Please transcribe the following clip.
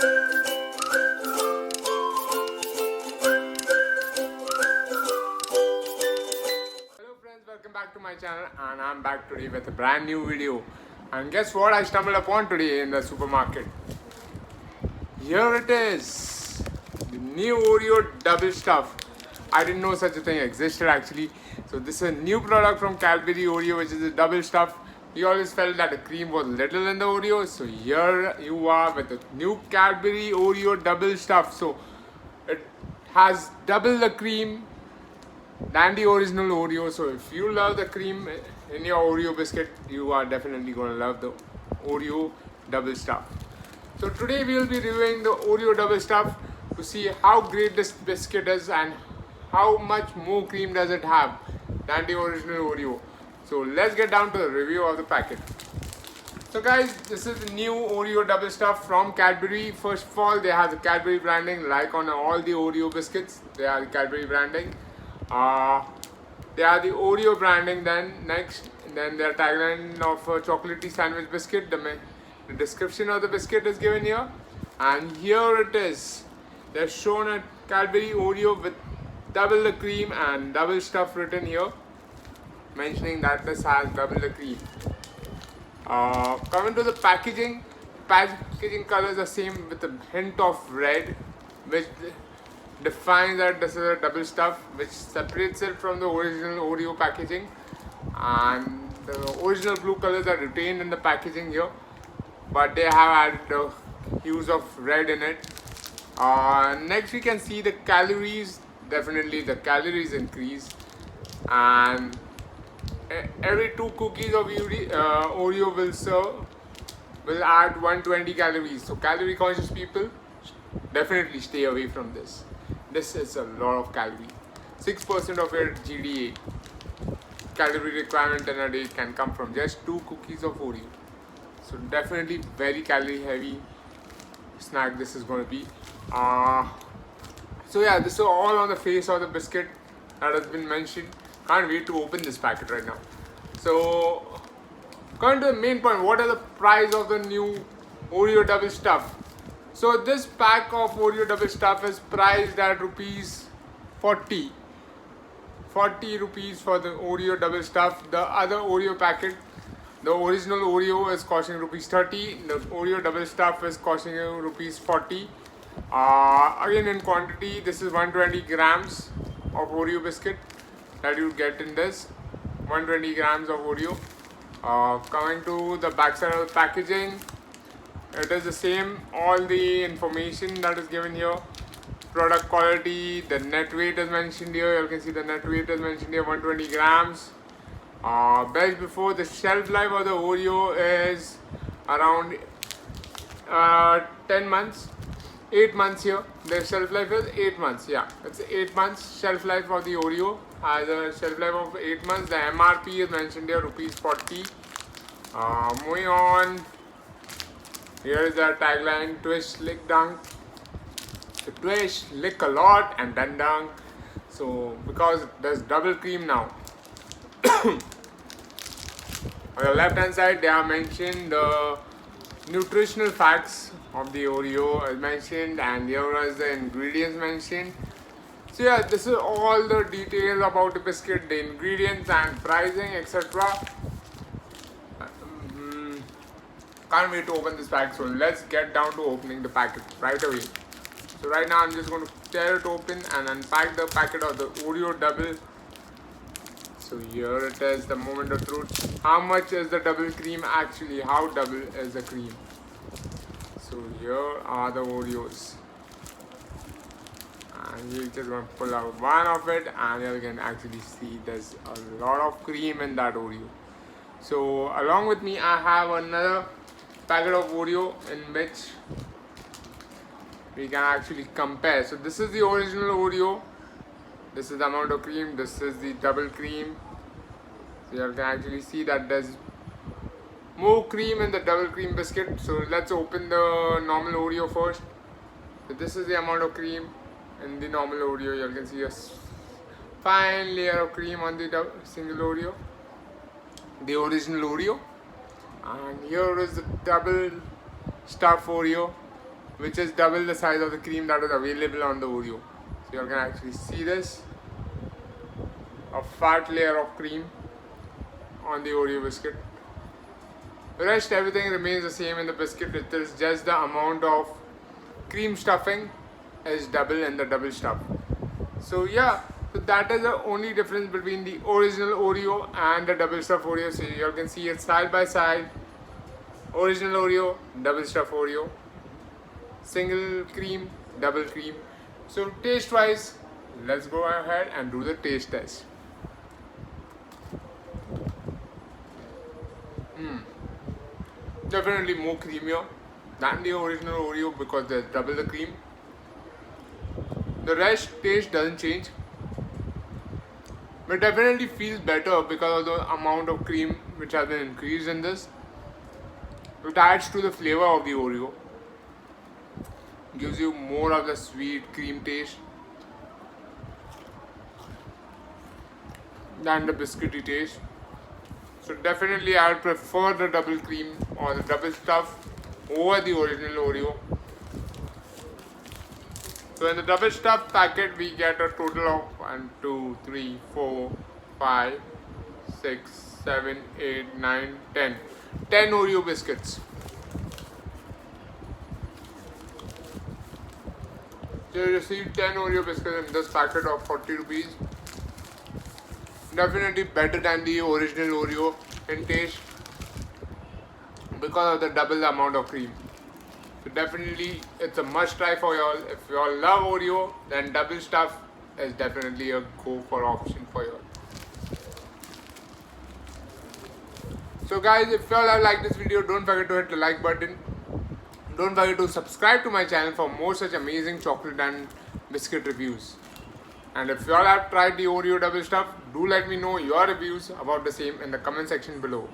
friends, welcome back to my channel, and I'm back today with a brand new video. And guess what I stumbled upon today in the supermarket? Here it is, the new Oreo double stuff. I didn't know such a thing existed actually. So this is a new product from Cadbury Oreo, which is a double stuff. We always felt that the cream was little in the Oreo, so here you are with the new Cadbury Oreo double stuff. So it has double the cream than the original Oreo. So if you love the cream in your Oreo biscuit, you are definitely going to love the Oreo double stuff. So today we will be reviewing the Oreo double stuff to see how great this biscuit is and how much more cream does it have than the original Oreo. So let's get down to the review of the packet. So guys, this is the new Oreo double stuff from Cadbury. First of all, they have the Cadbury branding like on all the Oreo biscuits. They are the Cadbury branding. They are the Oreo branding. Then their tagline of a chocolatey sandwich biscuit. The description of the biscuit is given here, and here it is. They're shown a Cadbury Oreo with double the cream and double stuff written here, mentioning that this has double the cream. Coming to the packaging colors are same with a hint of red, which defines that this is a double stuff, which separates it from the original Oreo packaging. And the original blue colors are retained in the packaging here, but they have added the hues of red in it. Next we can see the calories. Definitely the calories increase, and every 2 cookies of Oreo will add 120 calories. So calorie conscious people, definitely stay away from this. This is a lot of calorie. 6% of your GDA calorie requirement in a day can come from just 2 cookies of Oreo. So definitely very calorie heavy snack this is going to be. So yeah, this is all on the face of the biscuit that has been mentioned. Can't wait to open this packet right now. So coming to the main point, what are the price of the new Oreo double stuff? So this pack of Oreo double stuff is priced at rupees 40 rupees for the Oreo double stuff. The other Oreo packet, the original Oreo, is costing rupees 30. The Oreo double stuff is costing rupees 40. Again, in quantity, this is 120 grams of Oreo biscuit that you get in this. 120 grams of Oreo. Coming to the back side of the packaging, it is the same. All the information that is given here, product quality, the net weight is mentioned here. You can see the net weight is mentioned here, 120 grams. Best before, the shelf life of the Oreo is around 10 months. 8 months here. The shelf life is 8 months. Yeah, it's 8 months shelf life of the Oreo. Has a shelf life of 8 months. The MRP is mentioned here, rupees 40. Moving on. Here is the tagline: twist, lick, dunk. So twist, lick a lot, and then dunk. So because there's double cream now. On the left hand side, they have mentioned the nutritional facts of the Oreo is mentioned, and here is the ingredients mentioned. So yeah, this is all the details about the biscuit, the ingredients and pricing, etc. Can't wait to open this pack, so let's get down to opening the packet right away. So right now I'm just going to tear it open and unpack the packet of the Oreo double. So here it is, the moment of truth. How much is the double cream actually? How double is the cream? So here are the Oreos, and we're just going to pull out one of it, and you can actually see there's a lot of cream in that Oreo. So along with me I have another packet of Oreo in which we can actually compare. So this is the original Oreo, this is the amount of cream, this is the double cream. So you can actually see that there's more cream in the double cream biscuit. So let's open the normal Oreo first. So this is the amount of cream in the normal Oreo. You can see a fine layer of cream on the single Oreo, the original Oreo. And here is the double stuff Oreo, which is double the size of the cream that is available on the Oreo. So you can actually see this, a fat layer of cream on the Oreo biscuit. The rest everything remains the same in the biscuit. It is just the amount of cream stuffing is double in the double stuff. So yeah, so that is the only difference between the original Oreo and the double stuff Oreo. So you can see it side by side. Original Oreo, double stuff Oreo, single cream, double cream. So taste wise, let's go ahead and do the taste test. Definitely more creamier than the original Oreo because there's double the cream. The rest taste doesn't change, but definitely feels better because of the amount of cream which has been increased in this. It adds to the flavor of the Oreo, gives you more of the sweet cream taste than the biscuity taste. So definitely I would prefer the double cream or the double stuff over the original Oreo. So in the double stuff packet we get a total of 1, 2, 3, 4, 5, 6, 7, 8, 9, 10. 10 Oreo biscuits. So you receive 10 Oreo biscuits in this packet of 40 rupees. Definitely better than the original Oreo in taste because of the double amount of cream. So definitely it's a must try for y'all. If y'all love Oreo, then double stuff is definitely a go for option for y'all. So guys, if y'all have liked this video, don't forget to hit the like button. Don't forget to subscribe to my channel for more such amazing chocolate and biscuit reviews. And if y'all have tried the Oreo double stuff, do let me know your reviews about the same in the comment section below.